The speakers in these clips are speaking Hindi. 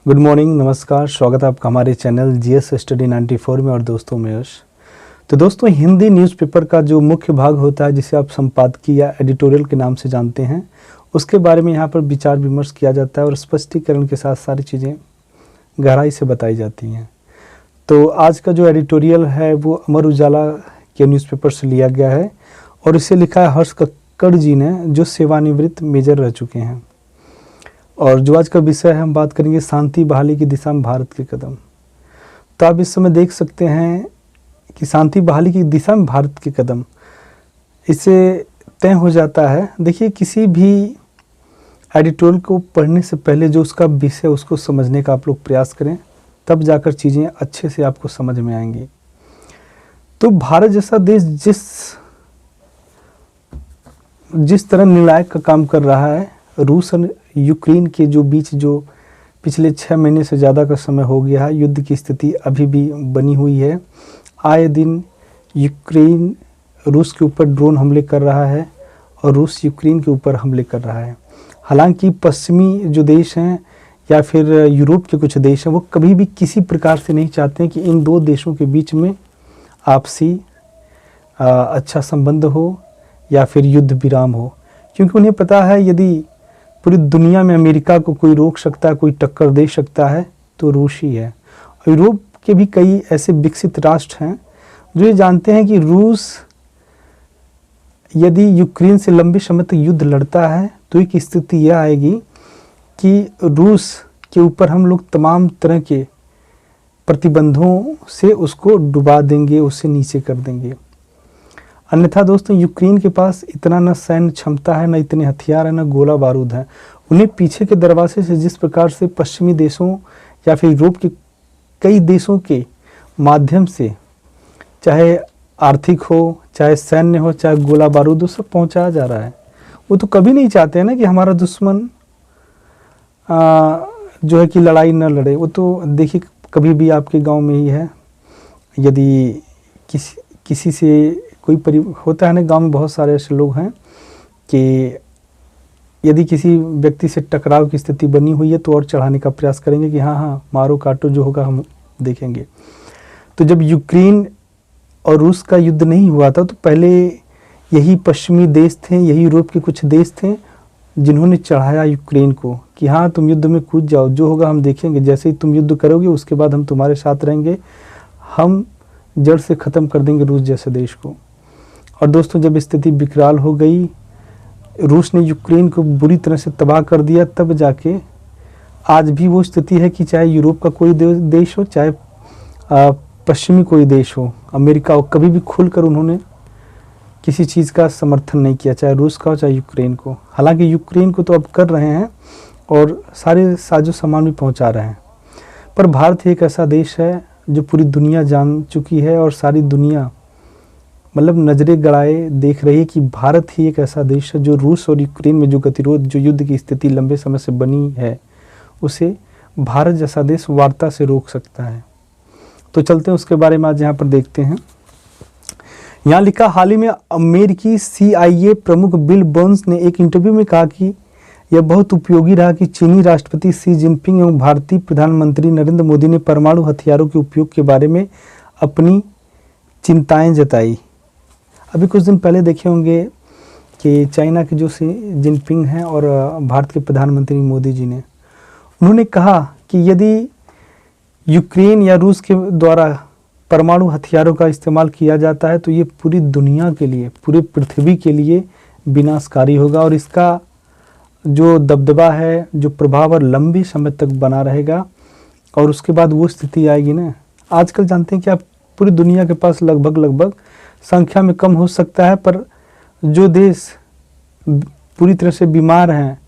गुड मॉर्निंग, नमस्कार। स्वागत है आपका हमारे चैनल जीएस स्टडी 94 में। और दोस्तों मैं यश। तो दोस्तों, हिंदी न्यूज़पेपर का जो मुख्य भाग होता है, जिसे आप संपादकीय या एडिटोरियल के नाम से जानते हैं, उसके बारे में यहाँ पर विचार विमर्श किया जाता है और स्पष्टीकरण के साथ सारी चीज़ें गहराई से बताई जाती हैं। तो आज का जो एडिटोरियल है वो अमर उजाला के न्यूज़पेपर से लिया गया है और इसे लिखा है हर्ष कक्कड़ जी ने, जो सेवानिवृत्त मेजर रह चुके हैं। और जो आज का विषय है, हम बात करेंगे शांति बहाली की दिशा में भारत के कदम। तो आप इस समय देख सकते हैं कि शांति बहाली की दिशा में भारत के कदम, इससे तय हो जाता है। देखिए, किसी भी एडिटोरियल को पढ़ने से पहले जो उसका विषय, उसको समझने का आप लोग प्रयास करें, तब जाकर चीज़ें अच्छे से आपको समझ में आएंगी। तो भारत जैसा देश जिस तरह निर्णायक का काम कर रहा है, रूस और यूक्रेन के जो बीच जो पिछले 6 महीने से ज़्यादा का समय हो गया है, युद्ध की स्थिति अभी भी बनी हुई है। आए दिन यूक्रेन रूस के ऊपर ड्रोन हमले कर रहा है और रूस यूक्रेन के ऊपर हमले कर रहा है। हालांकि पश्चिमी जो देश हैं या फिर यूरोप के कुछ देश हैं, वो कभी भी किसी प्रकार से नहीं चाहते हैं कि इन दो देशों के बीच में आपसी अच्छा संबंध हो या फिर युद्ध विराम हो, क्योंकि उन्हें पता है यदि पूरी दुनिया में अमेरिका को कोई रोक सकता है, कोई टक्कर दे सकता है, तो रूस ही है। यूरोप के भी कई ऐसे विकसित राष्ट्र हैं जो ये जानते हैं कि रूस यदि यूक्रेन से लंबे समय तक युद्ध लड़ता है तो एक स्थिति यह आएगी कि रूस के ऊपर हम लोग तमाम तरह के प्रतिबंधों से उसको डुबा देंगे, उससे नीचे कर देंगे। अन्यथा दोस्तों, यूक्रेन के पास इतना न सैन्य क्षमता है, न इतने हथियार है, न गोला बारूद है। उन्हें पीछे के दरवाजे से जिस प्रकार से पश्चिमी देशों या फिर यूरोप के कई देशों के माध्यम से, चाहे आर्थिक हो, चाहे सैन्य हो, चाहे गोला बारूद हो, सब पहुंचाया जा रहा है। वो तो कभी नहीं चाहते हैं ना कि हमारा दुश्मन जो है कि लड़ाई न लड़े। वो तो देखिए, कभी भी आपके गांव में ही है, यदि किसी से कोई होता है ना, गांव में बहुत सारे ऐसे लोग हैं कि यदि किसी व्यक्ति से टकराव की स्थिति बनी हुई है तो और चढ़ाने का प्रयास करेंगे कि हाँ मारो काटो, जो होगा हम देखेंगे। तो जब यूक्रेन और रूस का युद्ध नहीं हुआ था, तो पहले यही पश्चिमी देश थे, यही यूरोप के कुछ देश थे जिन्होंने चढ़ाया यूक्रेन को कि हाँ तुम युद्ध में कूद जाओ, जो होगा हम देखेंगे, जैसे ही तुम युद्ध करोगे उसके बाद हम तुम्हारे साथ रहेंगे, हम जड़ से ख़त्म कर देंगे रूस जैसे देश को। और दोस्तों, जब स्थिति विकराल हो गई, रूस ने यूक्रेन को बुरी तरह से तबाह कर दिया, तब जाके आज भी वो स्थिति है कि चाहे यूरोप का कोई देश हो, चाहे पश्चिमी कोई देश हो, अमेरिका हो, कभी भी खुलकर उन्होंने किसी चीज़ का समर्थन नहीं किया, चाहे रूस का हो चाहे यूक्रेन को। हालांकि यूक्रेन को तो अब कर रहे हैं और सारे साजो सामान भी पहुंचा रहे हैं, पर भारत एक ऐसा देश है जो पूरी दुनिया जान चुकी है और सारी दुनिया मतलब नज़रें गड़ाए देख रही है कि भारत ही एक ऐसा देश है जो रूस और यूक्रेन में जो गतिरोध, जो युद्ध की स्थिति लंबे समय से बनी है, उसे भारत जैसा देश वार्ता से रोक सकता है। तो चलते हैं उसके बारे में आज यहाँ पर देखते हैं। यहाँ लिखा, हाल ही में अमेरिकी CIA प्रमुख बिल बर्न्स ने एक इंटरव्यू में कहा कि यह बहुत उपयोगी रहा कि चीनी राष्ट्रपति शी जिनपिंग एवं भारतीय प्रधानमंत्री नरेंद्र मोदी ने परमाणु हथियारों के उपयोग के बारे में अपनी चिंताएं जताई। अभी कुछ दिन पहले देखे होंगे कि चाइना के जो शी जिनपिंग हैं और भारत के प्रधानमंत्री मोदी जी ने, उन्होंने कहा कि यदि यूक्रेन या रूस के द्वारा परमाणु हथियारों का इस्तेमाल किया जाता है तो ये पूरी दुनिया के लिए, पूरी पृथ्वी के लिए विनाशकारी होगा और इसका जो दबदबा है, जो प्रभाव और लंबी समय तक बना रहेगा। और उसके बाद वो स्थिति आएगी ना, आजकल जानते हैं कि आप पूरी दुनिया के पास लगभग संख्या में कम हो सकता है, पर जो देश पूरी तरह से बीमार हैं,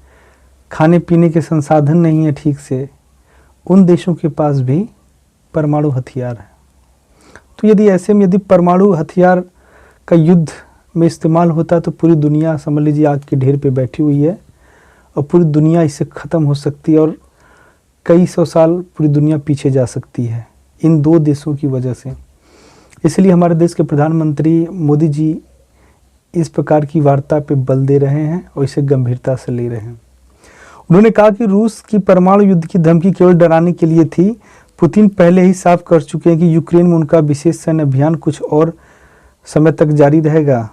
खाने पीने के संसाधन नहीं है ठीक से, उन देशों के पास भी परमाणु हथियार है। तो यदि ऐसे में यदि परमाणु हथियार का युद्ध में इस्तेमाल होता है तो पूरी दुनिया समझ लीजिए आग के ढेर पे बैठी हुई है और पूरी दुनिया इससे ख़त्म हो सकती है और कई सौ साल पूरी दुनिया पीछे जा सकती है इन दो देशों की वजह से। इसलिए हमारे देश के प्रधानमंत्री मोदी जी इस प्रकार की वार्ता पे बल दे रहे हैं और इसे गंभीरता से ले रहे हैं। उन्होंने कहा कि रूस की परमाणु युद्ध की धमकी केवल डराने के लिए थी। पुतिन पहले ही साफ कर चुके हैं कि यूक्रेन में उनका विशेष सैन्य अभियान कुछ और समय तक जारी रहेगा।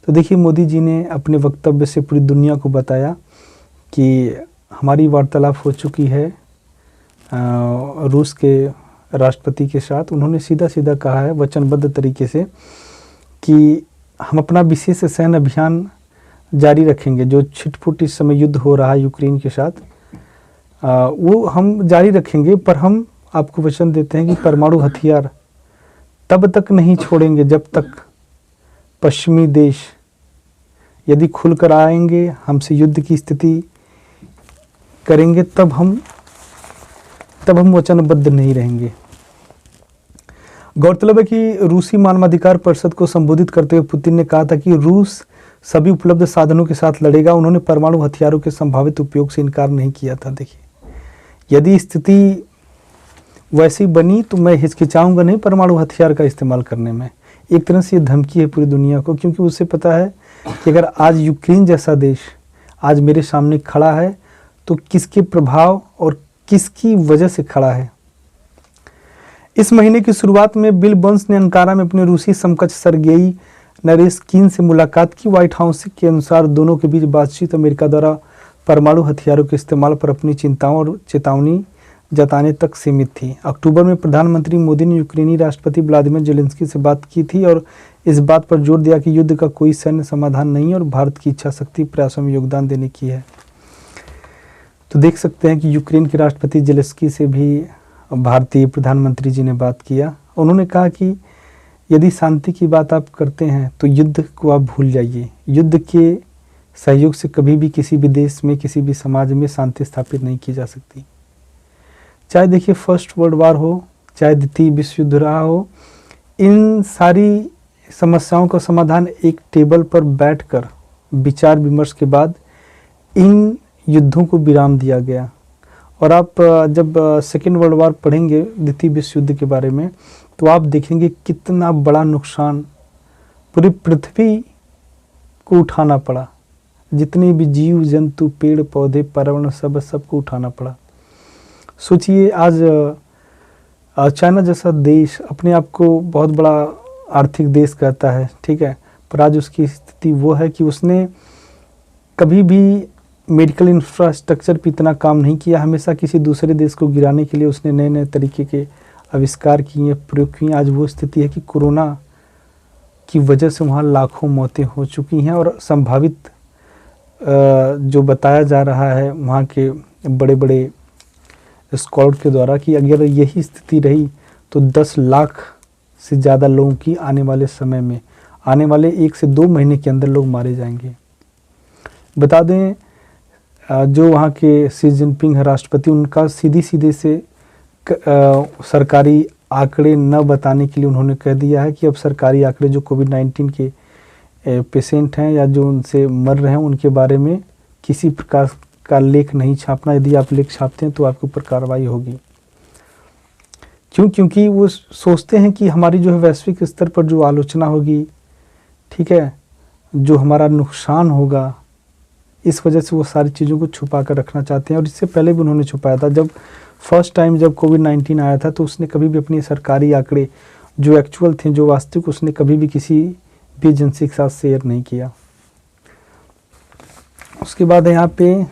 तो देखिए, मोदी जी ने अपने वक्तव्य से पूरी दुनिया को बताया कि हमारी वार्तालाप हो चुकी है रूस के राष्ट्रपति के साथ। उन्होंने सीधा सीधा कहा है वचनबद्ध तरीके से कि हम अपना विशेष सैन्य अभियान जारी रखेंगे। जो छिटपुट इस समय युद्ध हो रहा है यूक्रेन के साथ, वो हम जारी रखेंगे, पर हम आपको वचन देते हैं कि परमाणु हथियार तब तक नहीं छोड़ेंगे जब तक पश्चिमी देश यदि खुलकर आएंगे, हमसे युद्ध की स्थिति करेंगे, तब हम वचनबद्ध नहीं रहेंगे। गौरतलब है कि रूसी मानवाधिकार परिषद को संबोधित करते हुए पुतिन ने कहा था कि रूस सभी उपलब्ध साधनों के साथ लड़ेगा। उन्होंने परमाणु हथियारों के संभावित उपयोग से इनकार नहीं किया था। देखिए, यदि स्थिति वैसी बनी तो मैं हिचकिचाऊंगा नहीं परमाणु हथियार का इस्तेमाल करने में। एक तरह से ये धमकी है पूरी दुनिया को, क्योंकि उसे पता है कि अगर आज यूक्रेन जैसा देश आज मेरे सामने खड़ा है तो किसके प्रभाव और किसकी वजह से खड़ा है। इस महीने की शुरुआत में बिल बर्न्स ने अंकारा में अपने रूसी समकक्ष सर्गेई नरेस्किन से मुलाकात की। व्हाइट हाउस के अनुसार दोनों के बीच बातचीत अमेरिका द्वारा परमाणु हथियारों के इस्तेमाल पर अपनी चिंताओं और चेतावनी जताने तक सीमित थी। अक्टूबर में प्रधानमंत्री मोदी ने यूक्रेनी राष्ट्रपति व्लादिमीर जेलेंस्की से बात की थी और इस बात पर जोर दिया कि युद्ध का कोई सैन्य समाधान नहीं है और भारत की इच्छा शक्ति प्रयासों में योगदान देने की है। तो देख सकते हैं कि यूक्रेन के राष्ट्रपति जेलेंस्की से भी भारतीय प्रधानमंत्री जी ने बात किया। उन्होंने कहा कि यदि शांति की बात आप करते हैं तो युद्ध को आप भूल जाइए। युद्ध के सहयोग से कभी भी किसी भी देश में, किसी भी समाज में शांति स्थापित नहीं की जा सकती। चाहे देखिए फर्स्ट वर्ल्ड वार हो, चाहे द्वितीय विश्व युद्ध रहा हो, इन सारी समस्याओं का समाधान एक टेबल पर बैठकर विचार विमर्श के बाद इन युद्धों को विराम दिया गया। और आप जब सेकेंड वर्ल्ड वार पढ़ेंगे, द्वितीय विश्व युद्ध के बारे में, तो आप देखेंगे कितना बड़ा नुकसान पूरी पृथ्वी को उठाना पड़ा। जितने भी जीव जंतु, पेड़ पौधे, पर्यावरण सबको उठाना पड़ा। सोचिए, आज चाइना जैसा देश अपने आप को बहुत बड़ा आर्थिक देश कहता है, ठीक है, पर आज उसकी स्थिति वो है कि उसने कभी भी मेडिकल इंफ्रास्ट्रक्चर पे इतना काम नहीं किया। हमेशा किसी दूसरे देश को गिराने के लिए उसने नए नए तरीके के आविष्कार किए, प्रयोग किए। आज वो स्थिति है कि कोरोना की वजह से वहाँ लाखों मौतें हो चुकी हैं और संभावित जो बताया जा रहा है वहाँ के बड़े बड़े स्कॉलर के द्वारा कि अगर यही स्थिति रही तो 10 लाख से ज़्यादा लोगों की आने वाले समय में, आने वाले 1 से 2 महीने के अंदर लोग मारे जाएंगे। बता दें, जो वहाँ के शी जिनपिंग है राष्ट्रपति, उनका सीधे से सरकारी आंकड़े न बताने के लिए उन्होंने कह दिया है कि अब सरकारी आंकड़े जो कोविड-19 के पेशेंट हैं या जो उनसे मर रहे हैं उनके बारे में किसी प्रकार का लेख नहीं छापना। यदि आप लेख छापते हैं तो आपके ऊपर कार्रवाई होगी। क्योंकि वो सोचते हैं कि हमारी जो है वैश्विक स्तर पर जो आलोचना होगी, ठीक है, जो हमारा नुकसान होगा, इस वजह से वो सारी चीज़ों को छुपा कर रखना चाहते हैं। और इससे पहले भी उन्होंने छुपाया था। जब फर्स्ट टाइम जब कोविड-19 आया था तो उसने कभी भी अपने सरकारी आंकड़े जो एक्चुअल थे, जो वास्तविक, उसने कभी भी किसी भी एजेंसी के साथ शेयर नहीं किया। उसके बाद यहाँ पे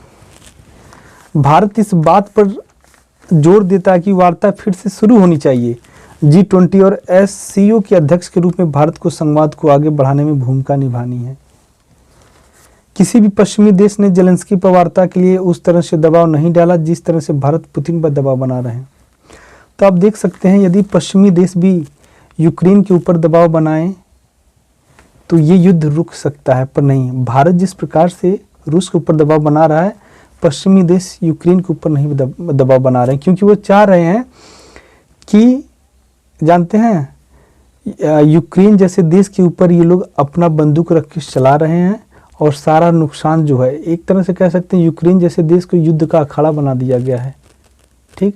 भारत इस बात पर जोर देता है कि वार्ता फिर से शुरू होनी चाहिए। G20 और SCO के अध्यक्ष के रूप में भारत को संवाद को आगे बढ़ाने में भूमिका निभानी है। किसी भी पश्चिमी देश ने जेलेंस्की पर वार्ता के लिए उस तरह से दबाव नहीं डाला जिस तरह से भारत पुतिन पर दबाव बना रहे हैं। तो आप देख सकते हैं, यदि पश्चिमी देश भी यूक्रेन के ऊपर दबाव बनाएं तो ये युद्ध रुक सकता है, पर नहीं। भारत जिस प्रकार से रूस के ऊपर दबाव बना रहा है, पश्चिमी देश यूक्रेन के ऊपर नहीं दबाव बना रहे हैं, क्योंकि वो चाह रहे हैं कि, जानते हैं, यूक्रेन जैसे देश के ऊपर ये लोग अपना बंदूक रख के चला रहे हैं और सारा नुकसान जो है, एक तरह से कह सकते हैं यूक्रेन जैसे देश को युद्ध का अखाड़ा बना दिया गया है, ठीक,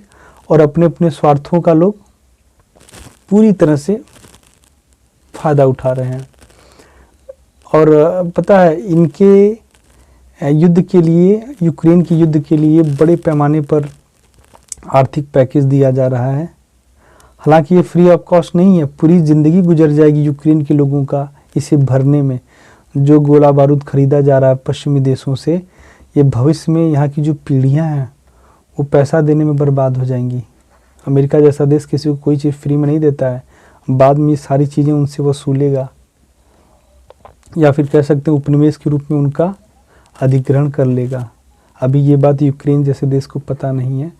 और अपने अपने स्वार्थों का लोग पूरी तरह से फायदा उठा रहे हैं। और पता है, इनके युद्ध के लिए, यूक्रेन के युद्ध के लिए बड़े पैमाने पर आर्थिक पैकेज दिया जा रहा है। हालांकि ये फ्री ऑफ कॉस्ट नहीं है, पूरी ज़िंदगी गुजर जाएगी यूक्रेन के लोगों का इसे भरने में। जो गोला बारूद खरीदा जा रहा है पश्चिमी देशों से, ये भविष्य में यहाँ की जो पीढ़ियाँ हैं वो पैसा देने में बर्बाद हो जाएंगी। अमेरिका जैसा देश किसी को कोई चीज़ फ्री में नहीं देता है, बाद में ये सारी चीज़ें उनसे वसूलेगा, या फिर कह सकते हैं उपनिवेश के रूप में उनका अधिग्रहण कर लेगा। अभी ये बात यूक्रेन जैसे देश को पता नहीं है।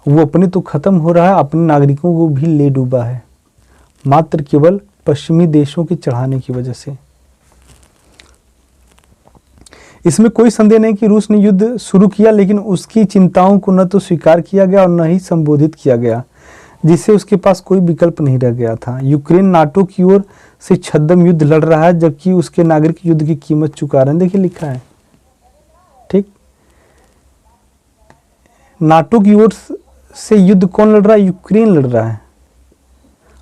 वो अपने तो ख़त्म हो रहा है, अपने नागरिकों को भी ले डूबा है, मात्र केवल पश्चिमी देशों के चढ़ाने की वजह से। इसमें कोई संदेह नहीं कि रूस ने युद्ध शुरू किया, लेकिन उसकी चिंताओं को न तो स्वीकार किया गया और न ही संबोधित किया गया, जिससे उसके पास कोई विकल्प नहीं रह गया था। यूक्रेन नाटो की ओर से छद्म युद्ध लड़ रहा है, जबकि उसके नागरिक युद्ध की कीमत चुका रहे हैं। देखिए लिखा है, ठीक, नाटो की ओर से युद्ध कौन लड़ रहा है? यूक्रेन लड़ रहा है,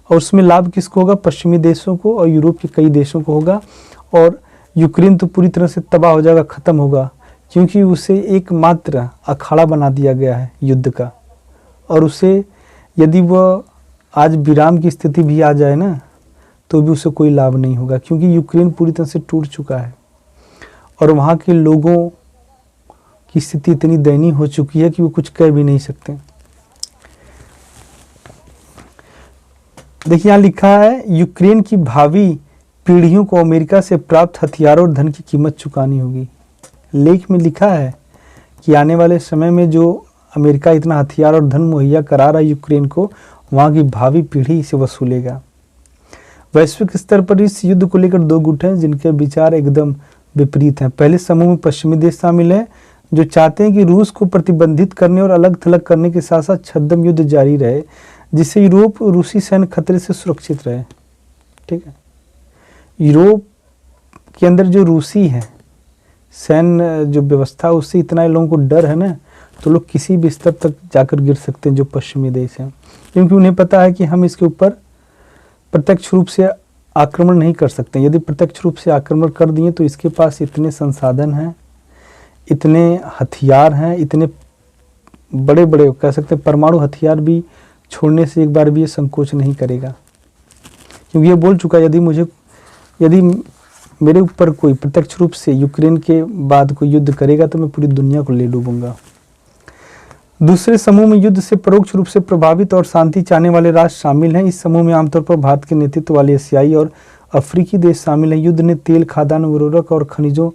और उसमें लाभ किसको होगा? पश्चिमी देशों को और यूरोप के कई देशों को होगा। और यूक्रेन तो पूरी तरह से तबाह हो जाएगा, ख़त्म होगा, क्योंकि उसे एकमात्र अखाड़ा बना दिया गया है युद्ध का। और उसे यदि वह आज विराम की स्थिति भी आ जाए ना, तो भी उसे कोई लाभ नहीं होगा, क्योंकि यूक्रेन पूरी तरह से टूट चुका है और वहाँ के लोगों की स्थिति इतनी दयनीय हो चुकी है कि वो कुछ कर भी नहीं सकते। देखिए यहाँ लिखा है, यूक्रेन की भावी पीढ़ियों को अमेरिका से प्राप्त हथियारों और धन की कीमत चुकानी होगी। लेख में लिखा है कि आने वाले समय में जो अमेरिका इतना हथियार और धन मुहैया करा रहा है यूक्रेन को, वहाँ की भावी पीढ़ी इसे वसूलेगा। वैश्विक स्तर पर इस युद्ध को लेकर दो गुट हैं जिनके विचार एकदम विपरीत हैं। पहले समूह में पश्चिमी देश शामिल हैं, जो चाहते हैं कि रूस को प्रतिबंधित करने और अलग थलग करने के साथ साथ छद्म युद्ध जारी रहे, जिससे यूरोप रूसी सैन्य खतरे से सुरक्षित रहे। ठीक है, यूरोप के अंदर जो रूसी है सैन्य जो व्यवस्था, उससे इतना लोगों को डर है ना, तो लोग किसी भी स्तर तक जाकर गिर सकते हैं जो पश्चिमी देश हैं, क्योंकि उन्हें पता है कि हम इसके ऊपर प्रत्यक्ष रूप से आक्रमण नहीं कर सकते। यदि प्रत्यक्ष रूप से आक्रमण कर दिए तो इसके पास इतने संसाधन हैं, इतने हथियार हैं, इतने बड़े बड़े कह सकते हैं परमाणु हथियार भी छोड़ने से एक बार भी ये संकोच नहीं करेगा, क्योंकि ये बोल चुका है यदि मेरे ऊपर कोई प्रत्यक्ष रूप से यूक्रेन के बाद कोई युद्ध करेगा तो मैं पूरी दुनिया को ले डूबूंगा। दूसरे समूह में युद्ध से परोक्ष रूप से प्रभावित और शांति चाहने वाले राष्ट्र शामिल हैं। इस समूह में आमतौर पर भारत के नेतृत्व वाले एशियाई और अफ्रीकी देश शामिल हैं। युद्ध ने तेल, खाद्यान्न, उर्वरक और खनिजों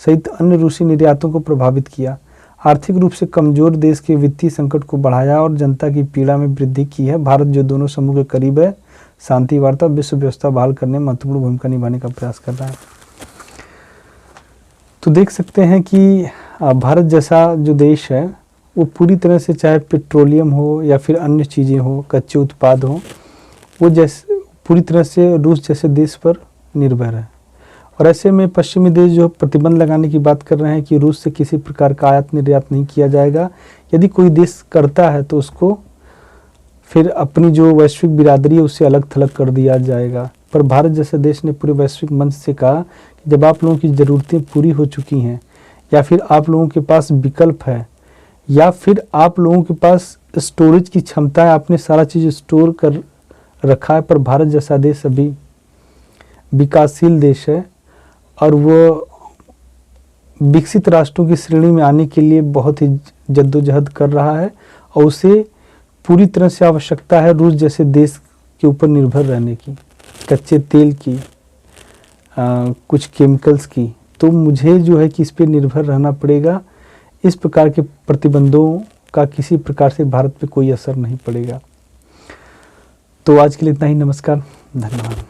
सहित अन्य रूसी निर्यातों को प्रभावित किया, आर्थिक रूप से कमजोर देश के वित्तीय संकट को बढ़ाया और जनता की पीड़ा में वृद्धि की है। भारत, जो दोनों समूह के करीब है, शांति वार्ता विश्व व्यवस्था बहाल करने में महत्वपूर्ण भूमिका निभाने का प्रयास कर रहा है। तो देख सकते हैं कि भारत जैसा जो देश है वो पूरी तरह से, चाहे पेट्रोलियम हो या फिर अन्य चीज़ें हो, कच्चे उत्पाद हो, वो जैसे पूरी तरह से रूस जैसे देश पर निर्भर है। और ऐसे में पश्चिमी देश जो प्रतिबंध लगाने की बात कर रहे हैं कि रूस से किसी प्रकार का आयात निर्यात नहीं किया जाएगा। यदि कोई देश करता है तो उसको फिर अपनी जो वैश्विक बिरादरी है उससे अलग थलग कर दिया जाएगा। पर भारत जैसे देश ने पूरे वैश्विक मंच से कहा कि जब आप लोगों की ज़रूरतें पूरी हो चुकी हैं, या फिर आप लोगों के पास विकल्प है, या फिर आप लोगों के पास स्टोरेज की क्षमता है, आपने सारा चीज़ स्टोर कर रखा है, पर भारत जैसा देश अभी विकासशील देश है और वो विकसित राष्ट्रों की श्रेणी में आने के लिए बहुत ही जद्दोजहद कर रहा है, और उसे पूरी तरह से आवश्यकता है रूस जैसे देश के ऊपर निर्भर रहने की, कच्चे तेल की, कुछ केमिकल्स की। तो मुझे जो है कि इस पर निर्भर रहना पड़ेगा। इस प्रकार के प्रतिबंधों का किसी प्रकार से भारत पे कोई असर नहीं पड़ेगा। तो आज के लिए इतना ही। नमस्कार, धन्यवाद।